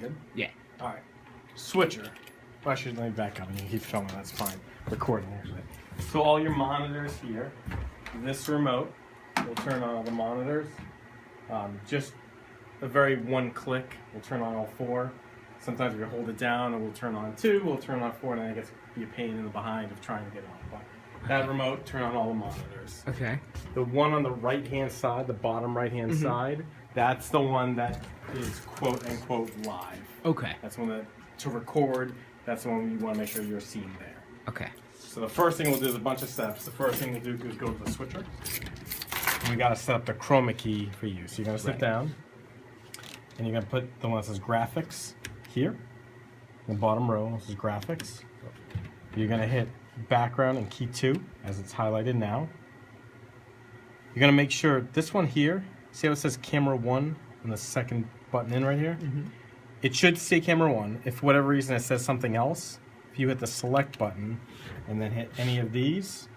good? Yeah. All right. Switcher. Well, I should let me back up and you can keep filming. That's fine. Recording, actually. So all your monitors here. This remote will turn on all the monitors. Just a very one click will turn on all 4. Sometimes if you hold it down, it will turn on 2, will turn on 4, and then it gets to be a pain in the behind of trying to get on. But that remote, turn on all the monitors. Okay. The one on the right-hand side, the bottom right-hand side, that's the one that is quote-unquote live. Okay. That's the one that, to record, that's the one you want to make sure you're seen there. Okay. So the first thing we'll do is a bunch of steps. The first thing we'll do is go to the switcher. And we got to set up the chroma key for you. So you're going to sit down, and you're going to put the one that says graphics here. In the bottom row, this is graphics. You're going to hit background and key 2, as it's highlighted now. You're going to make sure this one here, see how it says camera 1 and the second button in right here? It should say camera 1. If for whatever reason it says something else, if you hit the select button and then hit any of these,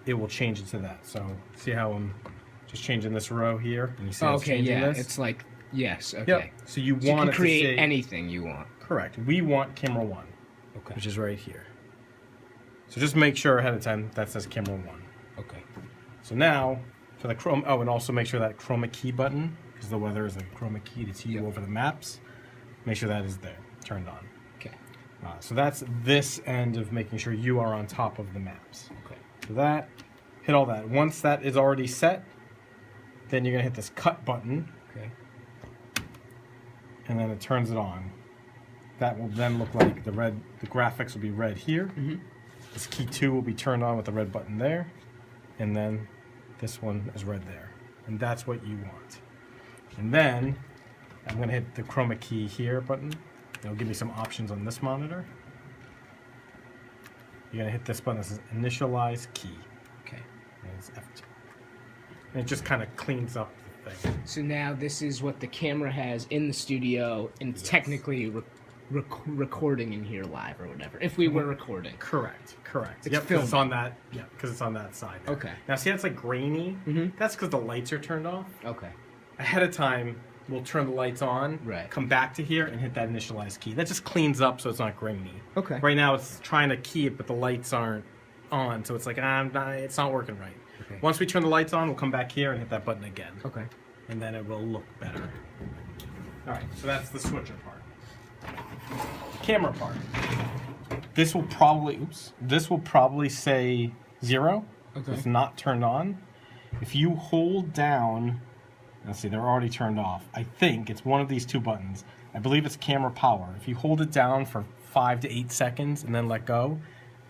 it will change it to that. So see how I'm just changing this row here? And you see it's Okay, changing yeah. this? It's like, yes, okay. Yep. So you So you want can it create to say... anything you want. Correct. We want camera 1, Okay. which is right here. So just make sure ahead of time that says camera 1. Okay. So now, for the chroma... Oh, and also make sure that chroma key button, because the weather is a chroma key to see you over the maps, make sure that is there, turned on. Okay. So that's this end of making sure you are on top of the maps. Okay. So that, hit all that. Once that is already set, then you're going to hit this cut button, Okay. and then it turns it on. That will then look like the graphics will be red here. This key 2 will be turned on with the red button there, and then this one is red there. And that's what you want. And then I'm going to hit the chroma key here button. It'll give me some options on this monitor. You're going to hit this button that says initialize key. Okay. And it's F2. And it just kind of cleans up the thing. So now this is what the camera has in the studio, and it's technically recording in here live or whatever. If we were recording. Correct. It's Yep, 'cause filmed. it's on that. Yeah, because it's on that side. There. Okay. Now see, that's like grainy. That's because the lights are turned off. Okay. Ahead of time, we'll turn the lights on. Right. Come back to here and hit that initialize key. That just cleans up so it's not grainy. Okay. Right now, it's trying to key it, but the lights aren't on, so it's like it's not working right. Okay. Once we turn the lights on, we'll come back here and hit that button again. Okay. And then it will look better. All right. So that's the switcher part. Camera part. This will probably say 0. Okay. It's not turned on. If you hold down, let's see, they're already turned off. I think it's one of these 2 buttons. I believe it's camera power. If you hold it down for 5 to 8 seconds and then let go,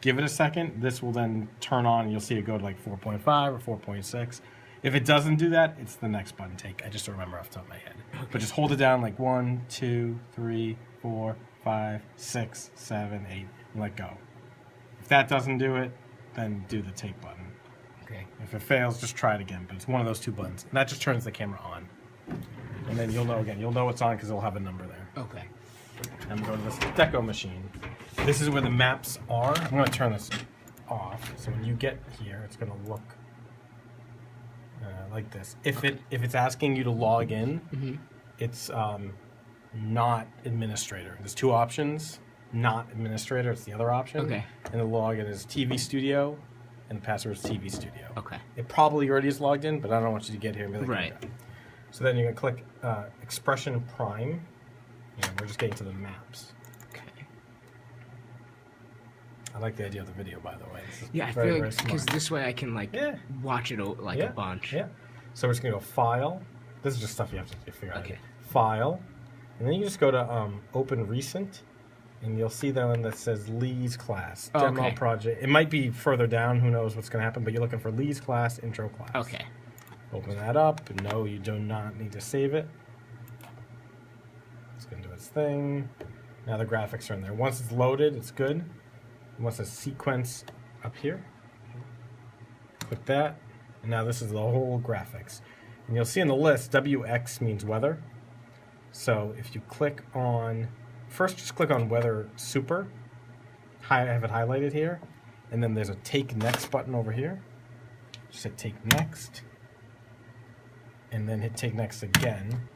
give it a second, this will then turn on and you'll see it go to like 4.5 or 4.6. If it doesn't do that, it's the next button take. I just don't remember off the top of my head. Okay. But just hold it down like 1, 2, 3, 4, 5, 6, 7, 8, and let go. If that doesn't do it, then do the take button. Okay. If it fails, just try it again. But it's one of those 2 buttons. And that just turns the camera on. And then you'll know again. You'll know it's on because it'll have a number there. Okay. I'm going to this deco machine. This is where the maps are. I'm going to turn this off. So when you get here, it's going to look like this. If it's asking you to log in, it's not administrator. There's 2 options. Not administrator. It's the other option. Okay. And the login is TV Studio, and the password is TV Studio. Okay. It probably already is logged in, but I don't want you to get here and be like, Right. "Okay." So then you're going to click Expression Prime. And we're just getting to the maps. Okay. I like the idea of the video, by the way. This is Yeah, I very, feel very like because smart. this way I can like Yeah. watch it like a bunch. Yeah. So we're just going to go File. This is just stuff you have to figure out. Okay. File. And then you just go to Open Recent. And you'll see the one that says Lee's Class. Demo Okay. Project. It might be further down. Who knows what's going to happen. But you're looking for Lee's Class, Intro Class. Okay. Open that up. No, you do not need to save it. It's going to do its thing. Now the graphics are in there. Once it's loaded, it's good. Once it's sequence up here, click that. And now this is the whole graphics. And you'll see in the list, WX means weather. So if you click on, first just click on Weather Super. I have it highlighted here. And then there's a Take Next button over here. Just hit Take Next. And then hit Take Next again.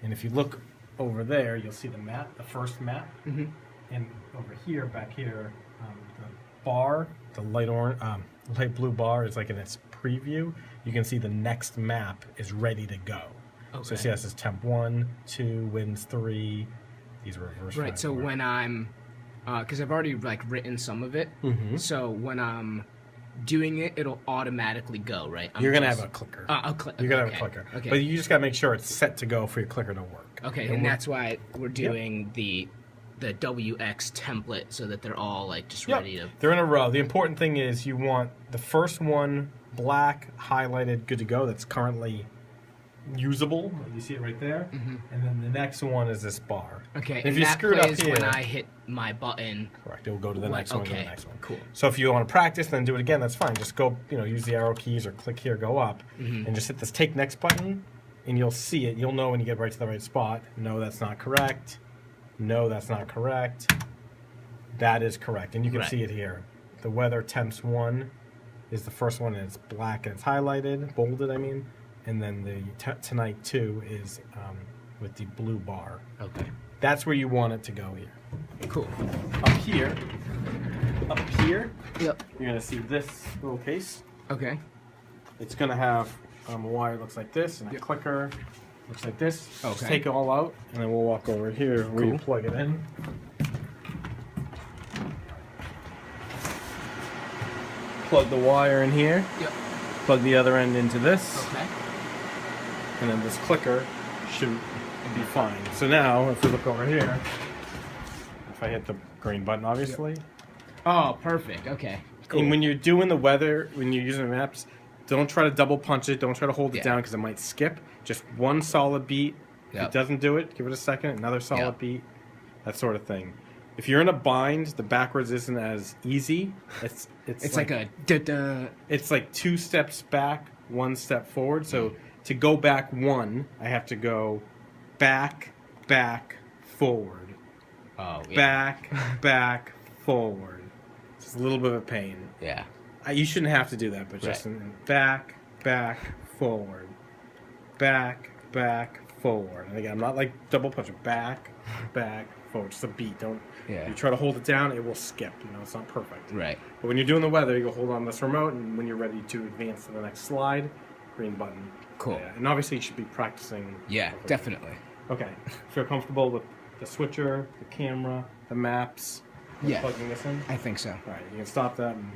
And if you look over there, you'll see the map, the first map. Mm-hmm. And over here, back here, the bar, the light orange, light blue bar is like in its preview. You can see the next map is ready to go. Okay. So see, this is temp 1, 2, winds 3. These are reverse. Right. So forward. when I'm, because I've already like written some of it. Mhm. So when I'm doing it, it'll automatically go. Right. You're gonna have a clicker. A clicker. You're gonna okay. have a clicker. Okay. But you just gotta make sure it's set to go for your clicker to work. Okay, and that's why we're doing the WX template so that they're all like just ready to. They're in a row. The important thing is you want the first one black, highlighted, good to go. That's currently usable. You see it right there. Mm-hmm. And then the next one is this bar. Okay, If and you that screwed up plays here, when I hit my button. correct. It will go to the next one. To the Okay, next one. cool. So if you want to practice, then do it again. That's fine. Just go. Use the arrow keys or click here, go up, and just hit this take next button, and you'll see it. You'll know when you get right to the right spot. No, that's not correct. No, that's not correct. That is correct, and you can Right. see it here. The weather temps 1 is the first one, and it's black and it's highlighted, bolded. I mean, and then the tonight 2 is with the blue bar. Okay. That's where you want it to go here. Cool. Up here, Yep. you're gonna see this little case. Okay. It's gonna have a wire that looks like this, and a Yep. clicker looks like this. Just Okay. take it all out, and then we'll walk over here where you Cool. plug it in. Plug the wire in here. Yep. Plug the other end into this, Okay. and then this clicker should be fine. So now, if we look over here, if I hit the green button, obviously. Oh, perfect. Okay. Cool. And when you're doing the weather, when you're using the maps, don't try to double punch it. Don't try to hold it Yeah. down because it might skip. Just one solid beat. If Yep. it doesn't do it, give it a second. Another solid Yep. beat. That sort of thing. If you're in a bind, the backwards isn't as easy. it's like a da-da. It's like 2 steps back, 1 step forward. So to go back 1, I have to go back, forward. Oh, yeah. Back, forward. It's a little bit of a pain. Yeah. You shouldn't have to do that, but just Right. back, forward, back, forward. And again, I'm not like double punching. Back, forward. Just a beat. Don't. Yeah. You try to hold it down, it will skip. It's not perfect. Right. But when you're doing the weather, you go hold on this remote, and when you're ready to advance to the next slide, green button. Cool. Yeah. And obviously, you should be practicing. Yeah, definitely. Okay. Feel comfortable with the switcher, the camera, the maps. Yeah. Plugging this in. I think so. All right. You can stop that and